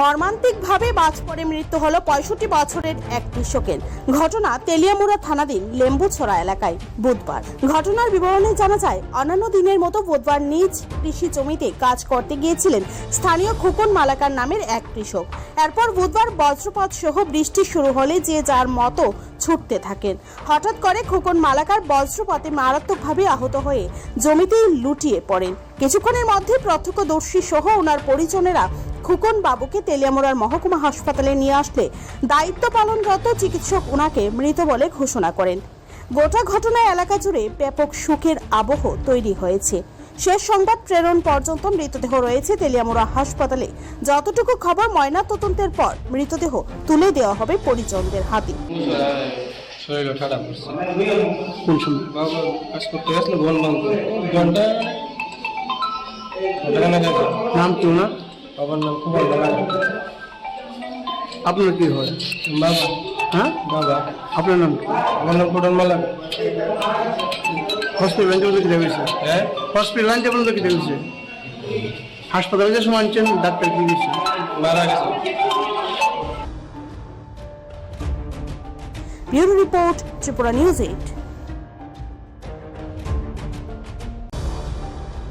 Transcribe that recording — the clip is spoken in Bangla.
মর্মান্তিকভাবে বাজ পড়ে মৃত্যু হলো ৬৫ বছরের এক কৃষকের। ঘটনা তেলিয়ামুড়া থানাধীন লেম্বুছড়া এলাকায় বুধবার। ঘটনার বিবরণে জানা যায়, অন্যান্য দিনের মতো বুধবার নিজ কৃষি জমিতে কাজ করতে গিয়েছিলেন স্থানীয় খোকন মালাকার নামের এক কৃষক। এরপর বুধবার বজ্রপাত সহ বৃষ্টি শুরু হলে যে যার মতো ছুটতে থাকেন। হঠাৎ করে খোকন মালাকার বজ্রপাতে মারাত্মকভাবে আহত হয়ে জমিতেই লুটিয়ে পড়েন। কিছুক্ষণের মধ্যে প্রত্যক্ষদর্শী সহ ওনার পরিজনেরা খোকন বাবুকে তেলিয়ামুড়ার মহকুমা হাসপাতালে নিয়ে আসলে দায়িত্ব পালনরত চিকিৎসক ওনাকে মৃত বলে ঘোষণা করেন। গোটা ঘটনায় এলাকা জুড়ে ব্যাপক শোকের আবহ তৈরি হয়েছে। শেষ সংবাদ প্রেরণ পর্যন্ত মৃতদেহ রয়েছে তেলিয়ামুড়া হাসপাতালে। যতটুকু খবর, ময়নাতদন্তের পর মৃতদেহ তুলে দেওয়া হবে পরিজনদের হাতে। শরীর খারাপ হচ্ছে। কোন সময় বাবা কাজ করতে গেছিল ঘন্টা নাম তো না, বাবার নাম কুমার মালাকার। আপনার কি হয়? বাবা। হ্যাঁ, বাবা। আপনার নাম কি? আমার নাম কুমার মালাকার। হসপিটাল লাইন পর্যন্ত কি দেখেছে? হ্যাঁ, হসপিটাল লাইন পর্যন্ত কি দেখেছে? হাসপাতালে যে সময় আনছেন ডাক্তার কি দিচ্ছে? মারা গেছে। Bureau report, Tripura news 8।